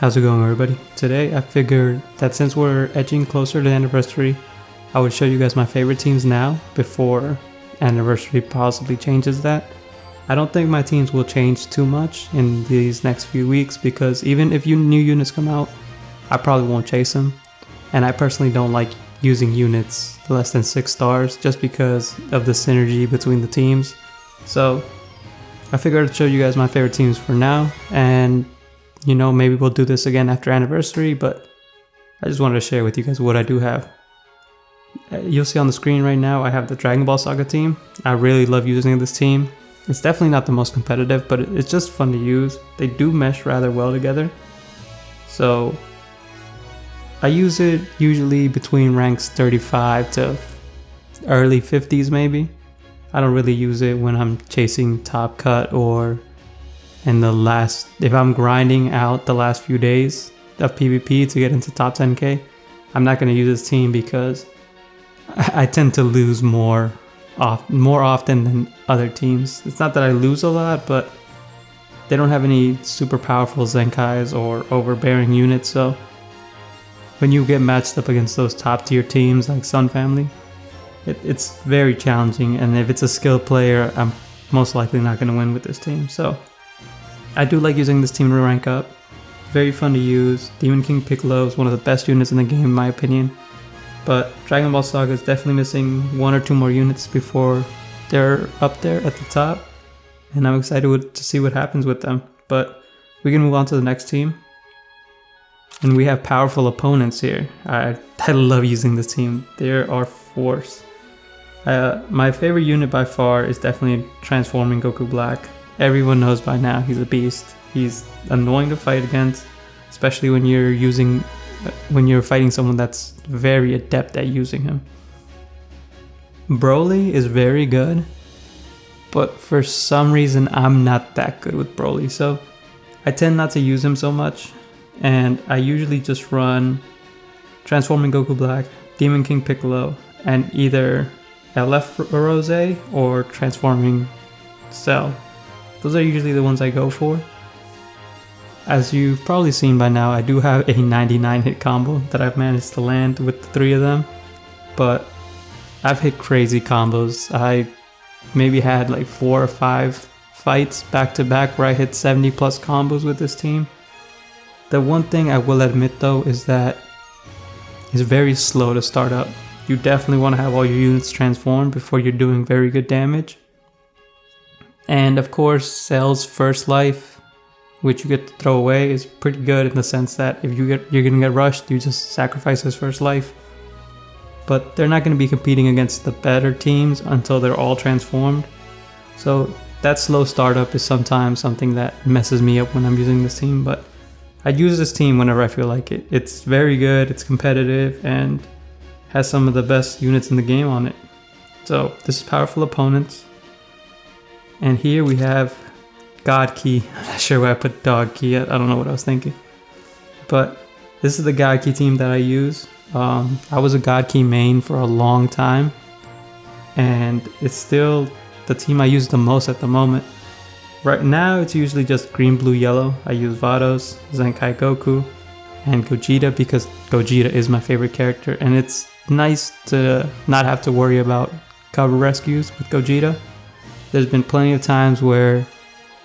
How's it going, everybody? Today I figured that since we're edging closer to the anniversary, I would show you guys my favorite teams now before anniversary possibly changes that. I don't think my teams will change too much in these next few weeks because even if new units come out, I probably won't chase them. And I personally don't like using units less than 6 stars just because of the synergy between the teams. So I figured I'd show you guys my favorite teams for now, and maybe we'll do this again after anniversary, but I just wanted to share with you guys what I do have. You'll see on the screen right now, I have the Dragon Ball Saga team. I really love using this team. It's definitely not the most competitive, but it's just fun to use. They do mesh rather well together. So I use it usually between ranks 35 to early 50s maybe. I don't really use it when I'm chasing top cut or if I'm grinding out the last few days of PvP to get into top 10k. I'm not going to use this team because I tend to lose more often than other teams. It's not that I lose a lot, but they don't have any super powerful Zenkais or overbearing units, so when you get matched up against those top tier teams like Sun Family, it's very challenging, and if it's a skilled player, I'm most likely not going to win with this team. So I do like using this team to rank up. Very fun to use. Demon King Piccolo is one of the best units in the game in my opinion. But Dragon Ball Saga is definitely missing 1 or 2 more units before they're up there at the top. And I'm excited to see what happens with them. But we can move on to the next team. And we have powerful opponents here. I love using this team. They are force. My favorite unit by far is definitely Transforming Goku Black. Everyone knows by now he's a beast. He's annoying to fight against, especially when you're fighting someone that's very adept at using him. Broly is very good, but for some reason I'm not that good with Broly, so I tend not to use him so much, and I usually just run Transforming Goku Black, Demon King Piccolo, and either LF Rose or Transforming Cell. Those are usually the ones I go for. As you've probably seen by now, I do have a 99 hit combo that I've managed to land with the 3 of them, but I've hit crazy combos. I maybe had like 4 or 5 fights back to back where I hit 70 plus combos with this team. The one thing I will admit though is that it's very slow to start up. You definitely want to have all your units transformed before you're doing very good damage. And of course, Cell's first life, which you get to throw away, is pretty good in the sense that if you're gonna get rushed, you just sacrifice his first life. But they're not gonna be competing against the better teams until they're all transformed. So that slow startup is sometimes something that messes me up when I'm using this team, but I use this team whenever I feel like it. It's very good, it's competitive, and has some of the best units in the game on it. So this is powerful opponents. And here we have God Key. I'm not sure why I put Dog Key. I don't know what I was thinking. But this is the God Key team that I use. I was a God Key main for a long time, and it's still the team I use the most at the moment. Right now it's usually just green, blue, yellow. I use Vados, Zenkai Goku, and Gogeta because Gogeta is my favorite character, and it's nice to not have to worry about cover rescues with Gogeta. There's been plenty of times where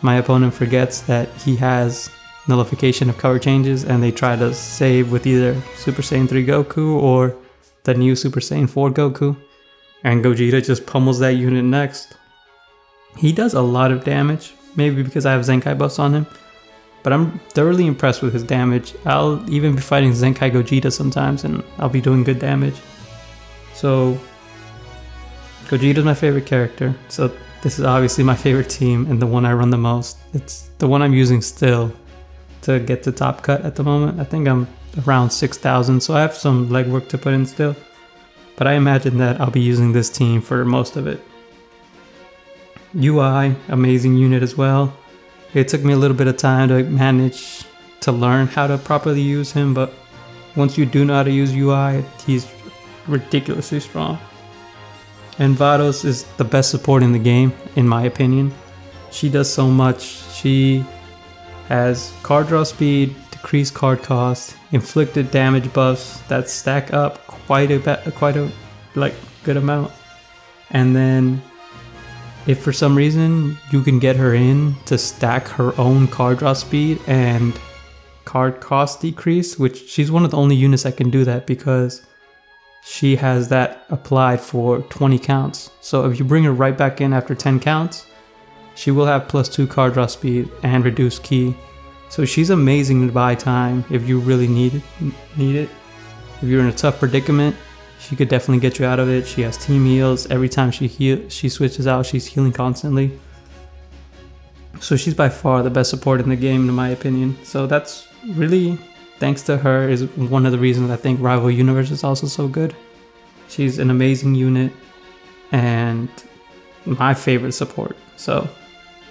my opponent forgets that he has nullification of cover changes and they try to save with either Super Saiyan 3 Goku or the new Super Saiyan 4 Goku, and Gogeta just pummels that unit next. He does a lot of damage, maybe because I have Zenkai buffs on him, but I'm thoroughly impressed with his damage. I'll even be fighting Zenkai Gogeta sometimes and I'll be doing good damage. So Gogeta's my favorite character, so this is obviously my favorite team and the one I run the most. It's the one I'm using still to get to top cut at the moment. I think I'm around 6,000, so I have some legwork to put in still. But I imagine that I'll be using this team for most of it. UI, amazing unit as well. It took me a little bit of time to manage to learn how to properly use him, but once you do know how to use UI, he's ridiculously strong. And Vados is the best support in the game, in my opinion. She does so much. She has card draw speed, decreased card cost, inflicted damage buffs that stack up quite a like good amount. And then if for some reason you can get her in to stack her own card draw speed and card cost decrease, which she's one of the only units that can do that because she has that applied for 20 counts. So if you bring her right back in after 10 counts, she will have +2 card draw speed and reduced ki. So she's amazing to buy time if you really need it. If you're in a tough predicament, she could definitely get you out of it. She has team heals. Every time she switches out, she's healing constantly. So she's by far the best support in the game, in my opinion. So that's really, thanks to her, is one of the reasons I think Rival Universe is also so good. She's an amazing unit and my favorite support. So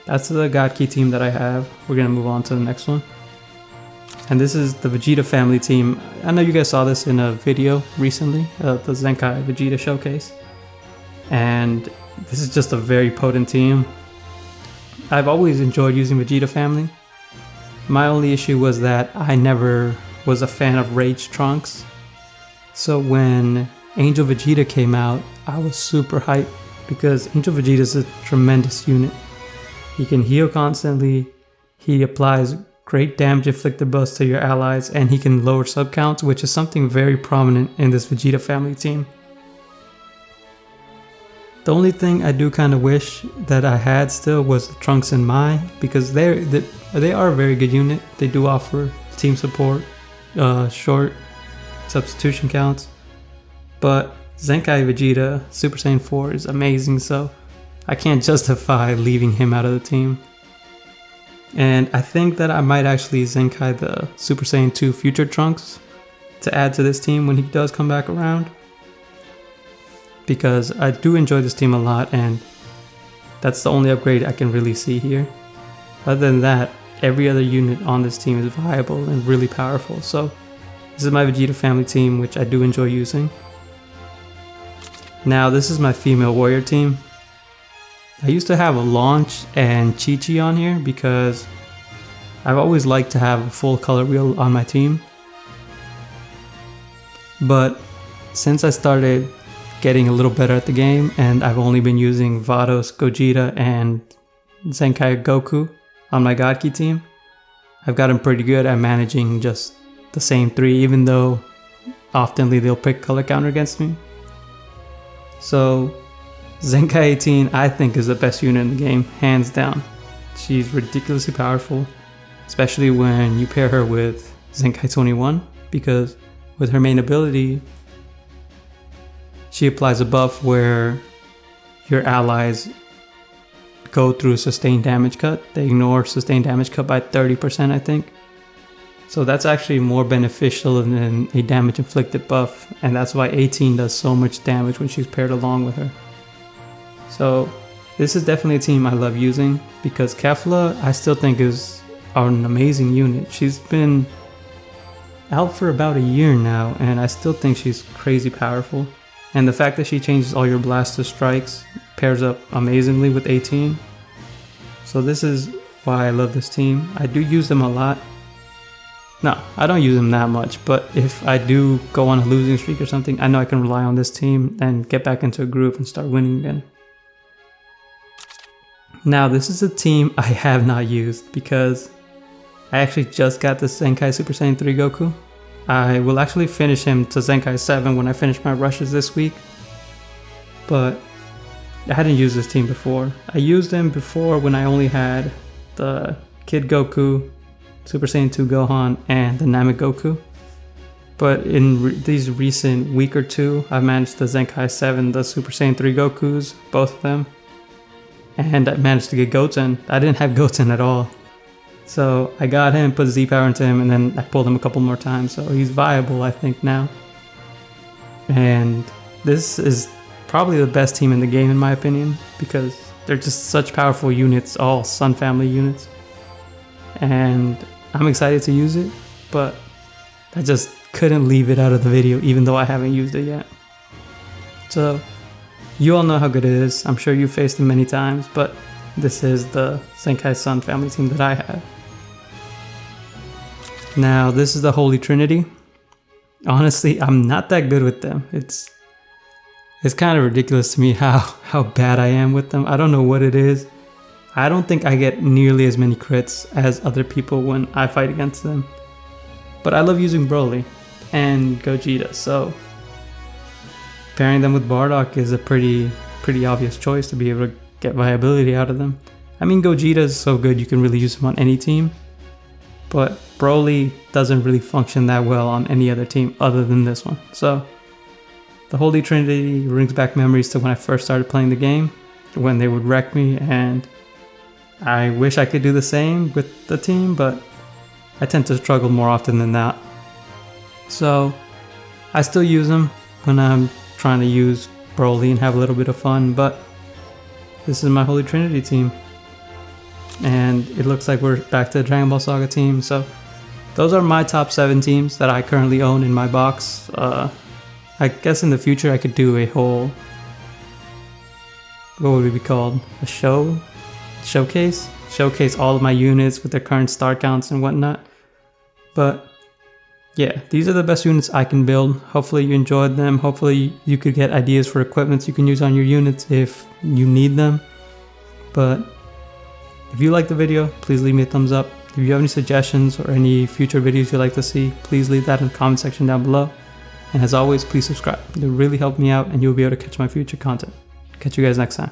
that's the God Key team that I have. We're gonna move on to the next one. And this is the Vegeta Family team. I know you guys saw this in a video recently, the Zenkai Vegeta showcase. And this is just a very potent team. I've always enjoyed using Vegeta Family. My only issue was that I never was a fan of Rage Trunks. So when Angel Vegeta came out, I was super hyped because Angel Vegeta is a tremendous unit. He can heal constantly, he applies great damage inflicted buffs to your allies, and he can lower sub counts, which is something very prominent in this Vegeta Family team. The only thing I do kind of wish that I had still was Trunks and Mai, because they are a very good unit. They do offer team support, short substitution counts, but Zenkai Vegeta Super Saiyan 4 is amazing, so I can't justify leaving him out of the team. And I think that I might actually Zenkai the Super Saiyan 2 Future Trunks to add to this team when he does come back around, because I do enjoy this team a lot and that's the only upgrade I can really see here. Other than that, every other unit on this team is viable and really powerful. So this is my Vegeta Family team, which I do enjoy using. Now this is my female warrior team. I used to have a Launch and Chi-Chi on here because I've always liked to have a full color wheel on my team. But since I started getting a little better at the game and I've only been using Vados, Gogeta, and Zenkai Goku on my God Key team, I've gotten pretty good at managing just the same three, even though oftenly they'll pick color counter against me. So Zenkai 18 I think is the best unit in the game, hands down. She's ridiculously powerful, especially when you pair her with Zenkai 21, because with her main ability, she applies a buff where your allies go through sustained damage cut. They ignore sustained damage cut by 30%, I think. So that's actually more beneficial than a damage inflicted buff, and that's why 18 does so much damage when she's paired along with her. So this is definitely a team I love using because Kefla I still think is an amazing unit. She's been out for about a year now and I still think she's crazy powerful. And the fact that she changes all your blaster strikes pairs up amazingly with 18. So this is why I love this team. I do use them a lot. No, I don't use them that much, but if I do go on a losing streak or something, I know I can rely on this team and get back into a groove and start winning again. Now this is a team I have not used because I actually just got the Zenkai Super Saiyan 3 Goku. I will actually finish him to Zenkai 7 when I finish my rushes this week, but I hadn't used this team before. I used him before when I only had the Kid Goku, Super Saiyan 2 Gohan, and the Namek Goku. But in these recent week or two, I've managed to Zenkai 7 the Super Saiyan 3 Gokus, both of them. And I managed to get Goten. I didn't have Goten at all. So I got him, put Z power into him, and then I pulled him a couple more times. So he's viable, I think, now. And this is probably the best team in the game, in my opinion, because they're just such powerful units, all Sun Family units. And I'm excited to use it, but I just couldn't leave it out of the video, even though I haven't used it yet. So you all know how good it is. I'm sure you've faced it many times, but this is the Zenkai Sun Family team that I have. Now, this is the Holy Trinity. Honestly, I'm not that good with them. It's kind of ridiculous to me how bad I am with them. I don't know what it is. I don't think I get nearly as many crits as other people when I fight against them. But I love using Broly and Gogeta, so pairing them with Bardock is a pretty obvious choice to be able to get viability out of them. I mean, Gogeta is so good you can really use him on any team, but Broly doesn't really function that well on any other team other than this one. So the Holy Trinity brings back memories to when I first started playing the game, when they would wreck me, and I wish I could do the same with the team, but I tend to struggle more often than not. So I still use them when I'm trying to use Broly and have a little bit of fun, but this is my Holy Trinity team. And it looks like we're back to the Dragon Ball Saga team. So those are my top 7 teams that I currently own in my box. I guess in the future I could do a whole, what would it be called? A showcase? Showcase all of my units with their current star counts and whatnot. But yeah, these are the best units I can build. Hopefully you enjoyed them. Hopefully you could get ideas for equipments you can use on your units if you need them. But if you liked the video, please leave me a thumbs up. If you have any suggestions or any future videos you'd like to see, please leave that in the comment section down below. And as always, please subscribe. It'll really help me out and you'll be able to catch my future content. Catch you guys next time.